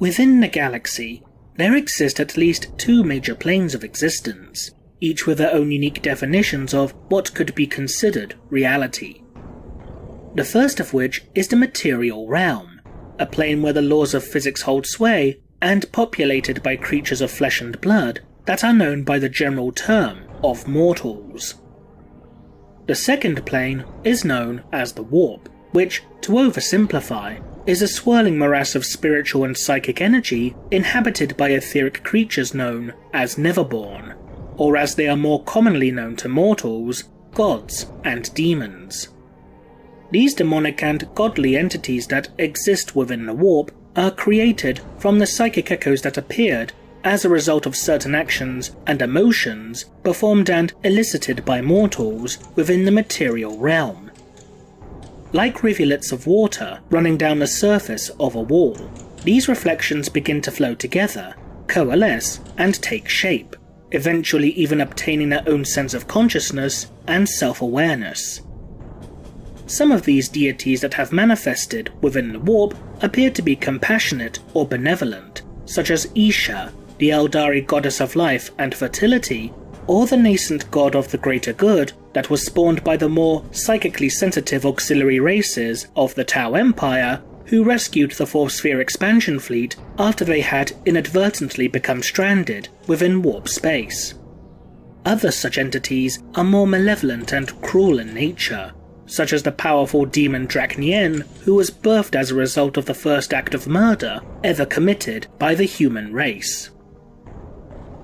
Within the galaxy, there exist at least two major planes of existence, each with their own unique definitions of what could be considered reality. The first of which is the material realm, a plane where the laws of physics hold sway and populated by creatures of flesh and blood that are known by the general term of mortals. The second plane is known as the warp, which, to oversimplify, is a swirling morass of spiritual and psychic energy inhabited by etheric creatures known as Neverborn, or as they are more commonly known to mortals, gods and demons. These demonic and godly entities that exist within the warp are created from the psychic echoes that appeared as a result of certain actions and emotions performed and elicited by mortals within the material realm. Like rivulets of water running down the surface of a wall, these reflections begin to flow together, coalesce, and take shape, eventually even obtaining their own sense of consciousness and self-awareness. Some of these deities that have manifested within the warp appear to be compassionate or benevolent, such as Isha, the Eldari goddess of life and fertility, or the nascent god of the greater good that was spawned by the more psychically sensitive auxiliary races of the Tau Empire, who rescued the Fourth Sphere expansion fleet after they had inadvertently become stranded within warp space. Other such entities are more malevolent and cruel in nature, such as the powerful demon Draknien, who was birthed as a result of the first act of murder ever committed by the human race.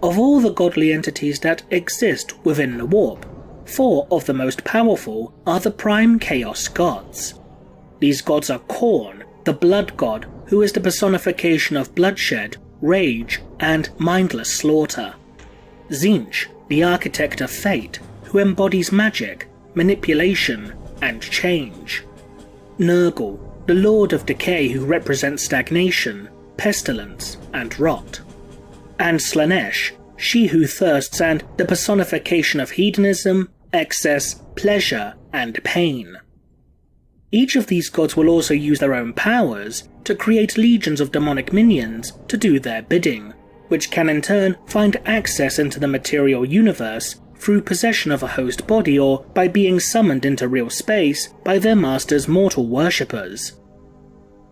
Of all the godly entities that exist within the warp, 4 of the most powerful are the prime Chaos gods. These gods are Khorne, the blood god, who is the personification of bloodshed, rage, and mindless slaughter. Tzeentch, the architect of fate, who embodies magic, manipulation, and change. Nurgle, the lord of decay who represents stagnation, pestilence, and rot. And Slaanesh, she who thirsts and the personification of hedonism, excess, pleasure, and pain. Each of these gods will also use their own powers to create legions of demonic minions to do their bidding, which can in turn find access into the material universe through possession of a host body or by being summoned into real space by their master's mortal worshippers.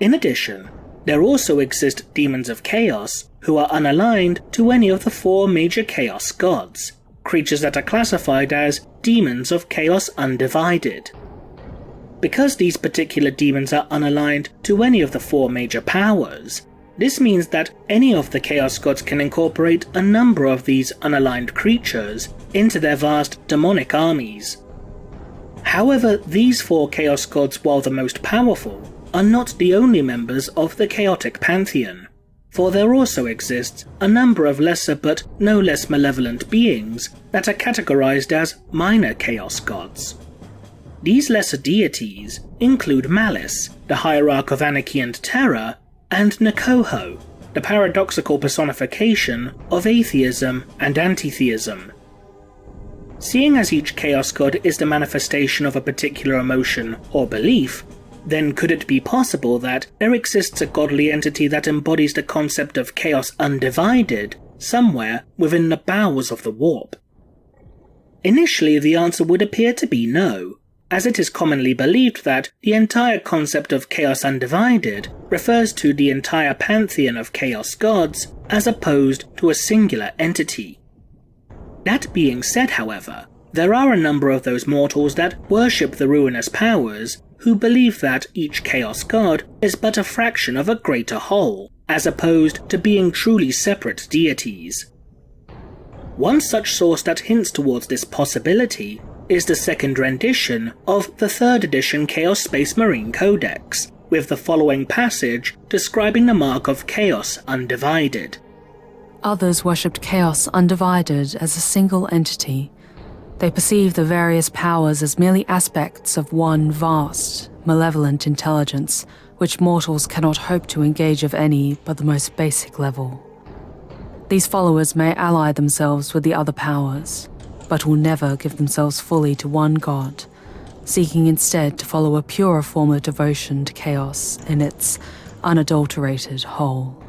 In addition, there also exist demons of chaos who are unaligned to any of the 4 major chaos gods, creatures that are classified as demons of chaos undivided. Because these particular demons are unaligned to any of the 4 major powers, this means that any of the Chaos Gods can incorporate a number of these unaligned creatures into their vast demonic armies. However, these 4 Chaos Gods, while the most powerful, are not the only members of the chaotic pantheon, for there also exists a number of lesser but no less malevolent beings that are categorized as minor Chaos Gods. These lesser deities include Malice, the hierarch of anarchy and terror, and Nakoho, the paradoxical personification of atheism and antitheism. Seeing as each Chaos God is the manifestation of a particular emotion or belief, then could it be possible that there exists a godly entity that embodies the concept of chaos undivided somewhere within the bowels of the warp? Initially, the answer would appear to be no, as it is commonly believed that the entire concept of chaos undivided refers to the entire pantheon of chaos gods as opposed to a singular entity. That being said, however, there are a number of those mortals that worship the ruinous powers who believe that each chaos god is but a fraction of a greater whole, as opposed to being truly separate deities. One such source that hints towards this possibility is the second rendition of the 3rd edition Chaos Space Marine Codex, with the following passage describing the mark of Chaos Undivided. Others worshipped Chaos Undivided as a single entity. They perceive the various powers as merely aspects of one vast, malevolent intelligence, which mortals cannot hope to engage of any but the most basic level. These followers may ally themselves with the other powers, but will never give themselves fully to one god, seeking instead to follow a purer form of devotion to chaos in its unadulterated whole.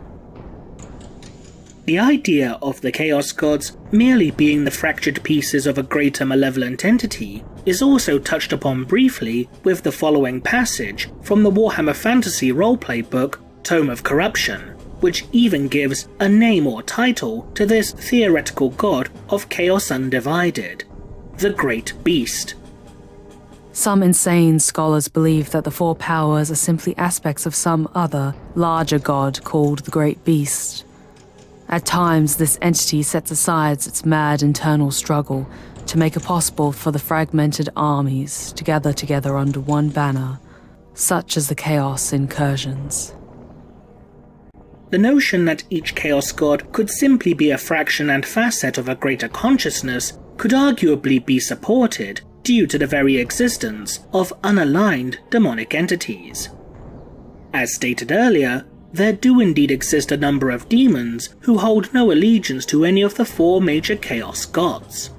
The idea of the Chaos Gods merely being the fractured pieces of a greater malevolent entity is also touched upon briefly with the following passage from the Warhammer Fantasy roleplay book Tome of Corruption, which even gives a name or title to this theoretical god of Chaos Undivided: the Great Beast. Some insane scholars believe that the four powers are simply aspects of some other, larger god called the Great Beast. At times, this entity sets aside its mad internal struggle to make it possible for the fragmented armies to gather together under one banner, such as the Chaos Incursions. The notion that each Chaos God could simply be a fraction and facet of a greater consciousness could arguably be supported due to the very existence of unaligned demonic entities. As stated earlier, there do indeed exist a number of demons who hold no allegiance to any of the four major Chaos Gods.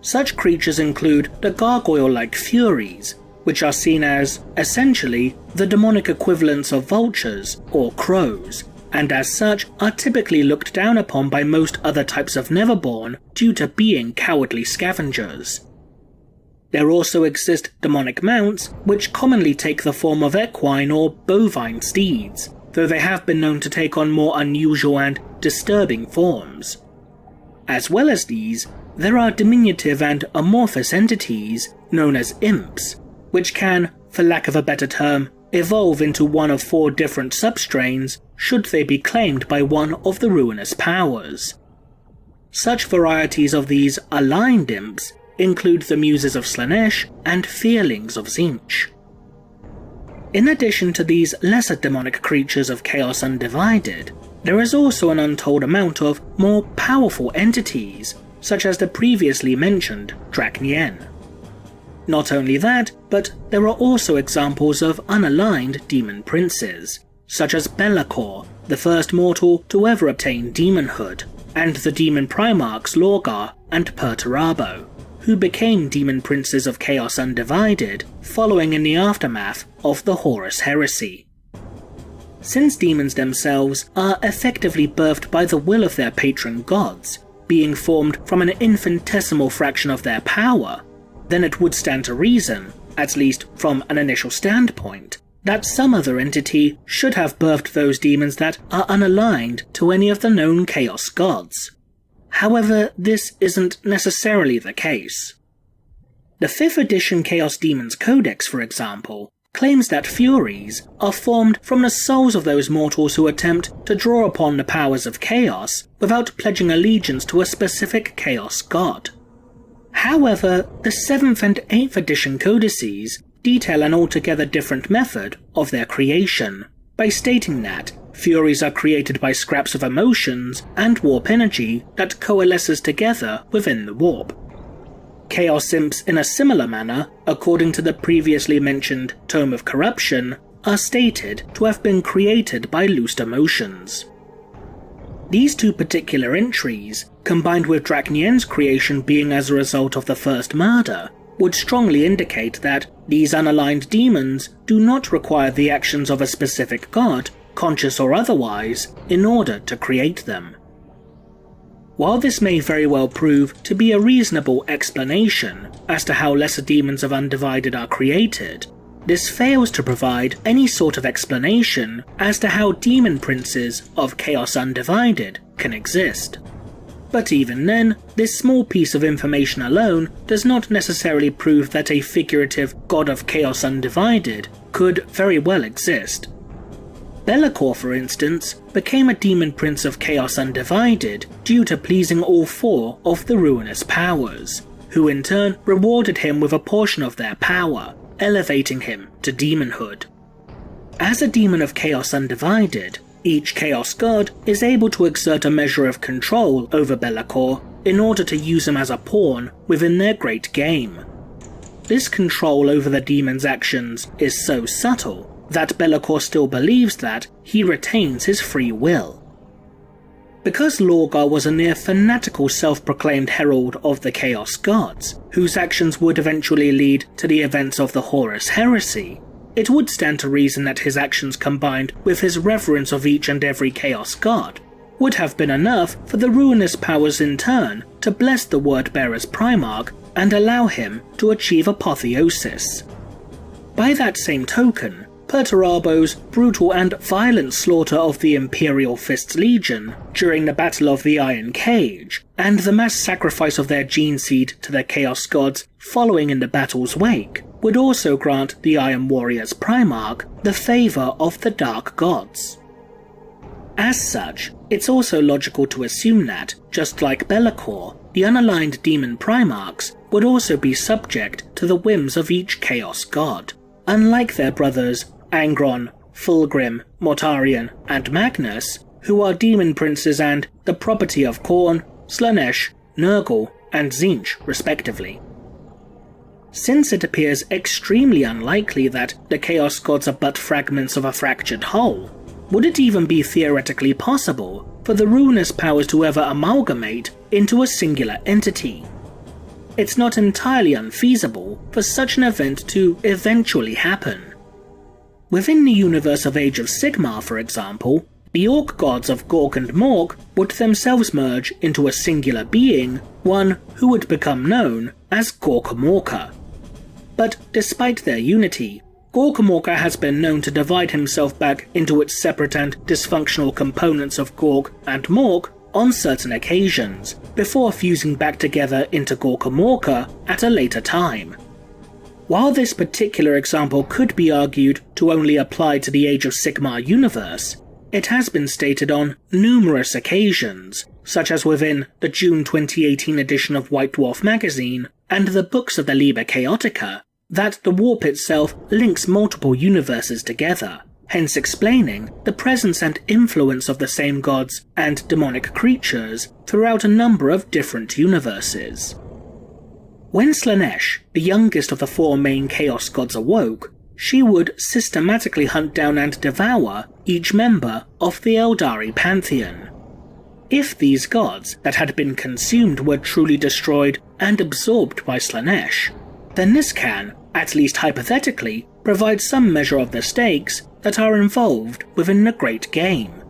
Such creatures include the gargoyle-like Furies, which are seen as, essentially, the demonic equivalents of vultures or crows, and as such are typically looked down upon by most other types of Neverborn due to being cowardly scavengers. There also exist demonic mounts, which commonly take the form of equine or bovine steeds, though they have been known to take on more unusual and disturbing forms. As well as these, there are diminutive and amorphous entities known as imps, which can, for lack of a better term, evolve into one of four different substrains should they be claimed by one of the ruinous powers. Such varieties of these aligned imps include the Muses of Slaanesh and Fearlings of Tzeentch. In addition to these lesser demonic creatures of Chaos Undivided, there is also an untold amount of more powerful entities, such as the previously mentioned Draknien. Not only that, but there are also examples of unaligned demon princes, such as Be'lakor, the first mortal to ever obtain demonhood, and the demon primarchs Lorgar and Perturabo, who became demon princes of Chaos Undivided following in the aftermath of the Horus Heresy. Since demons themselves are effectively birthed by the will of their patron gods, being formed from an infinitesimal fraction of their power, then it would stand to reason, at least from an initial standpoint, that some other entity should have birthed those demons that are unaligned to any of the known Chaos Gods. However, this isn't necessarily the case. The 5th edition Chaos Demons Codex, for example, claims that Furies are formed from the souls of those mortals who attempt to draw upon the powers of Chaos without pledging allegiance to a specific Chaos God. However, the 7th and 8th edition codices detail an altogether different method of their creation, by stating that Furies are created by scraps of emotions and warp energy that coalesces together within the warp. Chaos Imps in a similar manner, according to the previously mentioned Tome of Corruption, are stated to have been created by loosed emotions. These two particular entries, combined with Draknien's creation being as a result of the first murder, would strongly indicate that these unaligned demons do not require the actions of a specific god, conscious or otherwise, in order to create them. While this may very well prove to be a reasonable explanation as to how lesser demons of Undivided are created, this fails to provide any sort of explanation as to how demon princes of Chaos Undivided can exist. But even then, this small piece of information alone does not necessarily prove that a figurative god of Chaos Undivided could very well exist. Be'lakor, for instance, became a demon prince of Chaos Undivided due to pleasing all four of the ruinous powers, who in turn rewarded him with a portion of their power, elevating him to demonhood. As a demon of Chaos Undivided, each Chaos God is able to exert a measure of control over Be'lakor in order to use him as a pawn within their great game. This control over the demon's actions is so subtle that Be'lakor still believes that he retains his free will. Because Lorgar was a near fanatical self-proclaimed herald of the Chaos Gods, whose actions would eventually lead to the events of the Horus Heresy, it would stand to reason that his actions combined with his reverence of each and every Chaos God would have been enough for the ruinous powers in turn to bless the Wordbearer's Primarch and allow him to achieve apotheosis. By that same token, Perturabo's brutal and violent slaughter of the Imperial Fist's Legion during the Battle of the Iron Cage, and the mass sacrifice of their gene seed to the Chaos Gods following in the battle's wake, would also grant the Iron Warrior's Primarch the favour of the Dark Gods. As such, it's also logical to assume that, just like Be'lakor, the unaligned demon Primarchs would also be subject to the whims of each Chaos God, unlike their brothers Angron, Fulgrim, Mortarion, and Magnus, who are demon princes and the property of Khorne, Slaanesh, Nurgle, and Tzeentch, respectively. Since it appears extremely unlikely that the Chaos Gods are but fragments of a fractured whole, would it even be theoretically possible for the ruinous powers to ever amalgamate into a singular entity? It's not entirely unfeasible for such an event to eventually happen. Within the universe of Age of Sigmar, for example, the Orc gods of Gork and Mork would themselves merge into a singular being, one who would become known as Gorkamorka. But despite their unity, Gorkamorka has been known to divide himself back into its separate and dysfunctional components of Gork and Mork on certain occasions, before fusing back together into Gorkamorka at a later time. While this particular example could be argued to only apply to the Age of Sigmar universe, it has been stated on numerous occasions, such as within the June 2018 edition of White Dwarf magazine and the books of the Liber Chaotica, that the warp itself links multiple universes together, hence explaining the presence and influence of the same gods and demonic creatures throughout a number of different universes. When Slaanesh, the youngest of the four main Chaos Gods, awoke, she would systematically hunt down and devour each member of the Eldari pantheon. If these gods that had been consumed were truly destroyed and absorbed by Slaanesh, then this can, at least hypothetically, provide some measure of the stakes that are involved within the Great Game.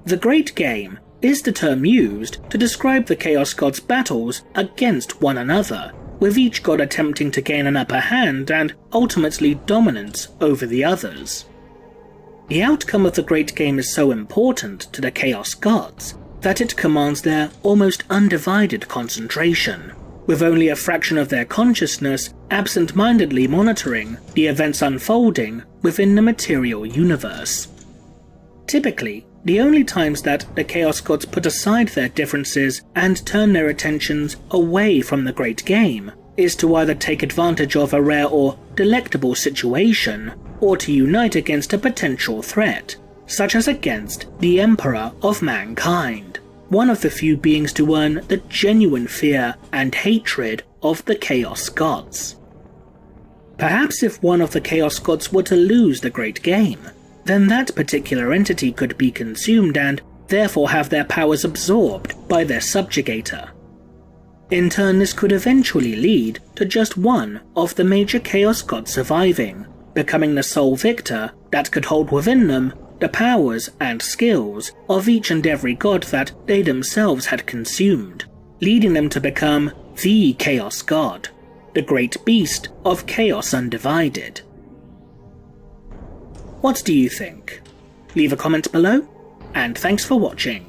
The Great Game is the term used to describe the Chaos Gods' battles against one another, with each god attempting to gain an upper hand and ultimately dominance over the others. The outcome of the Great Game is so important to the Chaos Gods that it commands their almost undivided concentration, with only a fraction of their consciousness absent-mindedly monitoring the events unfolding within the material universe. Typically, the only times that the Chaos Gods put aside their differences and turn their attentions away from the Great Game is to either take advantage of a rare or delectable situation, or to unite against a potential threat, such as against the Emperor of Mankind, one of the few beings to earn the genuine fear and hatred of the Chaos Gods. Perhaps if one of the Chaos Gods were to lose the Great Game, then that particular entity could be consumed and therefore have their powers absorbed by their subjugator. In turn, this could eventually lead to just one of the major Chaos Gods surviving, becoming the sole victor that could hold within them the powers and skills of each and every god that they themselves had consumed, leading them to become the Chaos God, the great beast of Chaos Undivided. What do you think? Leave a comment below, and thanks for watching.